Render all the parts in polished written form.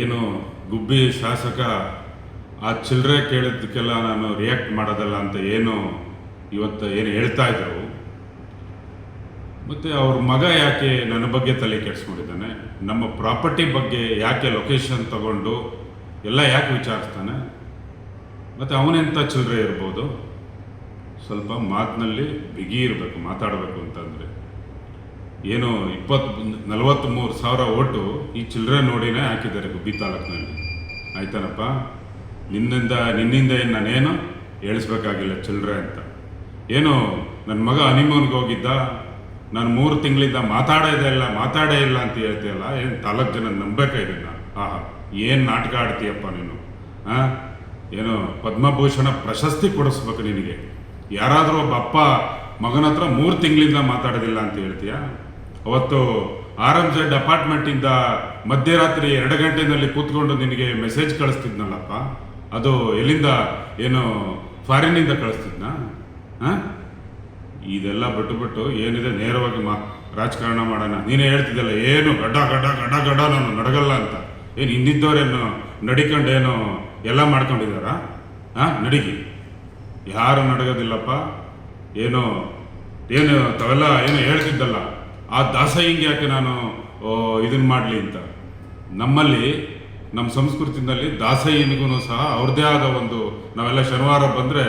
ಏನು ಗುಬ್ಬಿ ಶಾಸಕ ಆ ಚಿಲ್ಲರೆ ಕೇಳಿದ್ದಕ್ಕೆಲ್ಲ ನಾನು ರಿಯಾಕ್ಟ್ ಮಾಡೋದಲ್ಲ ಅಂತ ಇವತ್ತು ಏನು ಹೇಳ್ತಾ ಇದ್ರು. ಮತ್ತು ಅವ್ರ ಮಗ ಯಾಕೆ ನನ್ನ ಬಗ್ಗೆ ತಲೆ ಕೆಡಿಸ್ಕೊಂಡಿದ್ದಾನೆ, ನಮ್ಮ ಪ್ರಾಪರ್ಟಿ ಬಗ್ಗೆ ಯಾಕೆ ಲೊಕೇಶನ್ ತಗೊಂಡು ಎಲ್ಲ ಯಾಕೆ ವಿಚಾರಿಸ್ತಾನೆ, ಮತ್ತು ಅವನೆಂಥ ಚಿಲ್ಲರೆ ಇರ್ಬೋದು. ಸ್ವಲ್ಪ ಮಾತಿನಲ್ಲಿ ಬಿಗಿ ಇರಬೇಕು, ಮಾತಾಡಬೇಕು ಅಂತಂದರೆ. ಏನು 43,000 ಓಟು ಈ ಚಿಲ್ಲರೆ ನೋಡಿನೇ ಹಾಕಿದ್ದಾರೆ ಗುಬ್ಬಿ ತಾಲೂಕಿನಲ್ಲಿ. ಆಯ್ತಾನಪ್ಪ, ನಿನ್ನಿಂದ ಏನು ನಾನೇನು ಹೇಳಿಸ್ಬೇಕಾಗಿಲ್ಲ ಚಿಲ್ಲರೆ ಅಂತ. ಏನು ನನ್ನ ಮಗ ಹನಿಮೂನ್ಗೆ ಹೋಗಿದ್ದ, ನಾನು 3 ತಿಂಗಳಿಂದ ಮಾತಾಡೇ ಇಲ್ಲ ಅಂತ ಹೇಳ್ತೀಯಲ್ಲ, ಏನು ತಾಲೂಕು ಜನ ನಂಬೇಕಾ ಇದನ್ನು? ಆಹಾ, ಏನು ನಾಟಕ ಆಡ್ತೀಯಪ್ಪ ನೀನು. ಏನು ಪದ್ಮಭೂಷಣ ಪ್ರಶಸ್ತಿ ಕೊಡಿಸ್ಬೇಕು ನಿನಗೆ. ಯಾರಾದರೂ ಒಬ್ಬ ಅಪ್ಪ ಮಗನ ಹತ್ರ 3 ತಿಂಗಳಿಂದ ಮಾತಾಡೋದಿಲ್ಲ ಅಂತ ಹೇಳ್ತೀಯ? ಅವತ್ತು RMZ ಅಪಾರ್ಟ್ಮೆಂಟಿಂದ ಮಧ್ಯರಾತ್ರಿ 2 ಗಂಟೆನಲ್ಲಿ ಕೂತ್ಕೊಂಡು ನಿನಗೆ ಮೆಸೇಜ್ ಕಳಿಸ್ತಿದ್ನಲ್ಲಪ್ಪ, ಅದು ಎಲ್ಲಿಂದ? ಏನು ಫಾರಿನ್ನಿಂದ ಕಳಿಸ್ತಿದ್ನಾ? ಇದೆಲ್ಲ ಬಿಟ್ಟು ಏನಿದೆ ನೇರವಾಗಿ ರಾಜಕಾರಣ ಮಾಡೋಣ. ನೀನೇ ಹೇಳ್ತಿದ್ದಲ್ಲ, ಏನು ಗಡ್ಡ ನಾನು ನಡಗಲ್ಲ ಅಂತ. ಏನು ಹಿಂದಿದ್ದವರೇನು ನಡಿಕೊಂಡೇನು ಎಲ್ಲ ಮಾಡ್ಕೊಂಡಿದ್ದಾರಾ? ನಡಿಗಿ ಯಾರು ನಡಗೋದಿಲ್ಲಪ್ಪ. ಏನು ತಾವೆಲ್ಲ ಏನು ಹೇಳ್ತಿದ್ದಲ್ಲ, ಆ ದಾಸಯ್ಯಂಗೆ ಯಾಕೆ ನಾನು ಇದನ್ನು ಮಾಡಲಿ ಅಂತ. ನಮ್ಮ ಸಂಸ್ಕೃತಿನಲ್ಲಿ ದಾಸಯ್ಯನಿಗೂ ಸಹ ಅವ್ರದ್ದೇ ಆದ ಒಂದು, ನಾವೆಲ್ಲ ಶನಿವಾರ ಬಂದರೆ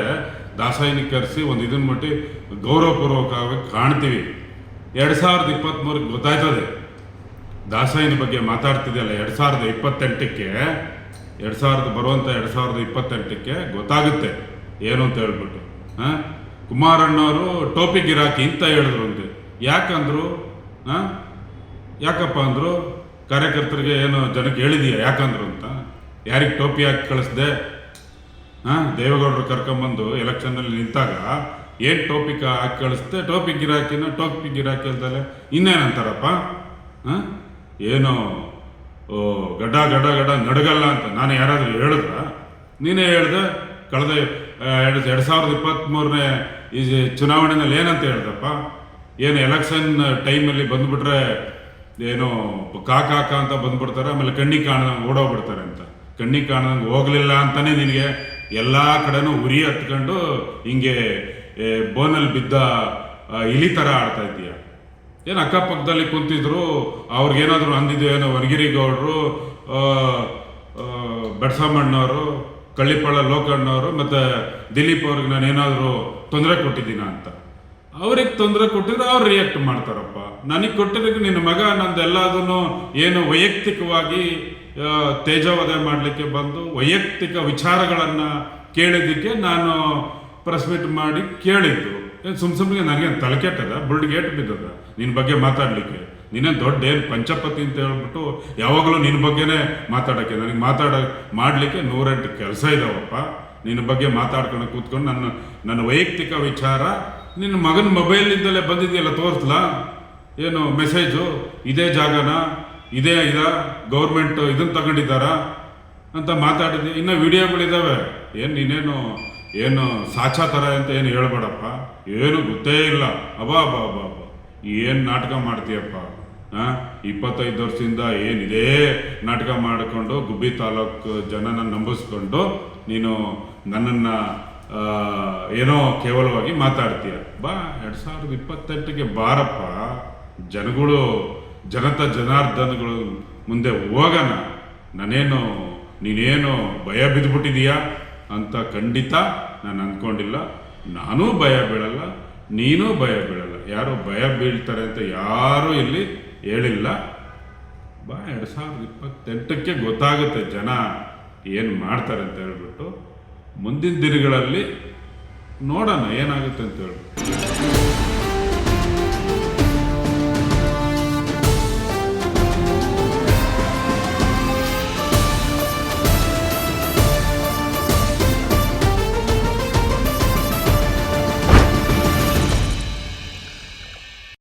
ದಾಸಯ್ಯನಿಗೆ ಕರೆಸಿ ಒಂದು ಇದನ್ನು ಮಟ್ಟಿ ಗೌರವಪೂರ್ವಕವಾಗಿ ಕಾಣ್ತೀವಿ. 2023 ಗೊತ್ತಾಯ್ತದೆ ದಾಸಯ್ಯನ ಬಗ್ಗೆ ಮಾತಾಡ್ತಿದೆಯಲ್ಲ. 2028ಕ್ಕೆ ಬರುವಂಥ 2028ಕ್ಕೆ ಗೊತ್ತಾಗುತ್ತೆ ಏನು ಅಂತ ಹೇಳ್ಬಿಟ್ಟು. ಕುಮಾರಣ್ಣವರು ಟೋಪಿ ಗಿರಾಕಿ ಅಂತ ಹೇಳಿದ್ರು ಅಂತೆ. ಯಾಕಂದ್ರು? ಯಾಕಪ್ಪ ಅಂದರು? ಕಾರ್ಯಕರ್ತರಿಗೆ ಏನು ಜನಕ್ಕೆ ಹೇಳಿದೀಯ ಯಾಕಂದ್ರು ಅಂತ? ಯಾರಿಗೆ ಟೋಪಿ ಹಾಕಿ ಕಳಿಸ್ದೆ? ದೇವೇಗೌಡರು ಕರ್ಕೊಂಬಂದು ಎಲೆಕ್ಷನ್ನಲ್ಲಿ ನಿಂತಾಗ ಏನು ಟೋಪಿ ಹಾಕಿ ಕಳಿಸ್ದೆ? ಟೋಪಿ ಗಿರಾಕಿ ಅಂತಲೇ ಇನ್ನೇನಂತಾರಪ್ಪ? ಏನೋ ಗಡ್ಡ ನಡಗಲ್ಲ ಅಂತ ನಾನು ಯಾರಾದರೂ ಹೇಳಿದ್ರ? ನೀನೇ ಹೇಳ್ದೆ. ಕಳೆದ 2023ನೇ ಈ ಚುನಾವಣೆಯಲ್ಲಿ ಏನಂತ ಹೇಳ್ದಪ್ಪ? ಏನು ಎಲೆಕ್ಷನ್ ಟೈಮಲ್ಲಿ ಬಂದುಬಿಟ್ರೆ ಏನೋ ಕಾಕ ಅಂತ ಬಂದ್ಬಿಡ್ತಾರೆ, ಆಮೇಲೆ ಕಣ್ಣಿಗೆ ಕಾಣ್ದಂಗೆ ಓಡೋಗ್ಬಿಡ್ತಾರೆ ಅಂತ. ಕಣ್ಣಿಗೆ ಕಾಣ್ದಂಗೆ ಹೋಗಲಿಲ್ಲ ಅಂತಲೇ ನಿನಗೆ ಎಲ್ಲ ಕಡೆನೂ ಉರಿ ಹತ್ಕೊಂಡು ಹಿಂಗೆ ಬೋನಲ್ಲಿ ಬಿದ್ದ ಇಲಿ ಥರ ಆಡ್ತಾ ಇದ್ದೀಯ. ಏನು ಅಕ್ಕಪಕ್ಕದಲ್ಲಿ ಕುಂತಿದ್ರು, ಅವ್ರಿಗೇನಾದರೂ ಅಂದಿದ್ದು ಏನೋ ವನಗಿರಿ ಗೌಡರು, ಬೆಡ್ಸಮ್ಮಣ್ಣವರು, ಕಳ್ಳಿಪಳ್ಳ ಲೋಕಣ್ಣವರು ಮತ್ತು ದಿಲೀಪ್ ಅವ್ರಿಗೆ ನಾನು ಏನಾದರೂ ತೊಂದರೆ ಕೊಟ್ಟಿದ್ದೀನ ಅಂತ. ಅವ್ರಿಗೆ ತೊಂದರೆ ಕೊಟ್ಟಿದ್ರೆ ಅವ್ರು ರಿಯಾಕ್ಟ್ ಮಾಡ್ತಾರಪ್ಪ. ನನಗೆ ಕೊಟ್ಟಿದ್ದಕ್ಕೆ ನಿನ್ನ ಮಗ ನಂದೆಲ್ಲದನ್ನು ಏನು ವೈಯಕ್ತಿಕವಾಗಿ ತೇಜೋವಧೆ ಮಾಡಲಿಕ್ಕೆ ಬಂದು ವೈಯಕ್ತಿಕ ವಿಚಾರಗಳನ್ನು ಕೇಳಿದ್ದಕ್ಕೆ ನಾನು ಪ್ರೆಸ್ ಮೀಟ್ ಮಾಡಿ ಕೇಳಿದ್ದು. ಏನು ಸುಮ್ಮನೆ ನನಗೆ ತಲೆ ಕೆಟ್ಟದ, ಬುಲ್ಡ್ಗೇಟ್ ಬಿದ್ದದ ನಿನ್ನ ಬಗ್ಗೆ ಮಾತಾಡಲಿಕ್ಕೆ? ನೀನೇ ದೊಡ್ಡ ಏನು ಪಂಚಪತಿ ಅಂತ ಹೇಳ್ಬಿಟ್ಟು ಯಾವಾಗಲೂ ನಿನ್ನ ಬಗ್ಗೆನೇ ಮಾತಾಡೋಕ್ಕೆ, ನನಗೆ ಮಾಡಲಿಕ್ಕೆ 108 ಕೆಲಸ ಇದಾವಪ್ಪ. ನಿನ್ನ ಬಗ್ಗೆ ಮಾತಾಡ್ಕೊಂಡು ಕೂತ್ಕೊಂಡು ನನ್ನ ವೈಯಕ್ತಿಕ ವಿಚಾರ ನಿನ್ನ ಮಗನ ಮೊಬೈಲಿಂದಲೇ ಬಂದಿದೆಯಲ್ಲ, ತೋರಿಸ್ಲಾ? ಏನು ಮೆಸೇಜು? ಇದೇ ಜಾಗನ, ಇದೇ ಗೌರ್ಮೆಂಟ್ ಇದನ್ನು ತಗೊಂಡಿದ್ದಾರಾ ಅಂತ ಮಾತಾಡಿದ್ವಿ. ಇನ್ನು ವಿಡಿಯೋಗಳಿದ್ದಾವೆ. ನೀನೇನು ಸಾಚಾ ಥರ ಅಂತ ಏನು ಹೇಳ್ಬೇಡಪ್ಪ. ಏನು ಗೊತ್ತೇ ಇಲ್ಲ. ಅಬಾ ಏನು ನಾಟಕ ಮಾಡ್ತೀಯಪ್ಪ? 25 ವರ್ಷದಿಂದ ಏನಿದೆ ನಾಟಕ ಮಾಡಿಕೊಂಡು ಗುಬ್ಬಿ ತಾಲೂಕು ಜನನ ನಂಬಿಸ್ಕೊಂಡು ನೀನು ನನ್ನನ್ನು ಏನೋ ಕೇವಲವಾಗಿ ಮಾತಾಡ್ತೀಯ. ಬಾ 2028ಕ್ಕೆ ಬಾರಪ್ಪ. ಜನಾರ್ದನಗಳು ಮುಂದೆ ಹೋಗೋಣ. ನೀನೇನು ಭಯ ಬಿದ್ದುಬಿಟ್ಟಿದೀಯಾ ಅಂತ ಖಂಡಿತ ನಾನು ಅಂದ್ಕೊಂಡಿಲ್ಲ. ನಾನೂ ಭಯ ಬೀಳಲ್ಲ, ನೀನೂ ಭಯ ಬೀಳಲ್ಲ. ಯಾರು ಭಯ ಬೀಳ್ತಾರೆ ಅಂತ ಯಾರೂ ಇಲ್ಲಿ ಹೇಳಿಲ್ಲ. ಬಾ 2028ಕ್ಕೆ ಗೊತ್ತಾಗುತ್ತೆ ಜನ ಏನು ಮಾಡ್ತಾರೆ ಅಂತ ಹೇಳ್ಬಿಟ್ಟು. ಮುಂದಿನ ದಿನಗಳಲ್ಲಿ ನೋಡೋಣ ಏನಾಗುತ್ತೆ ಅಂತ ಹೇಳ್ಬಿಟ್ಟು.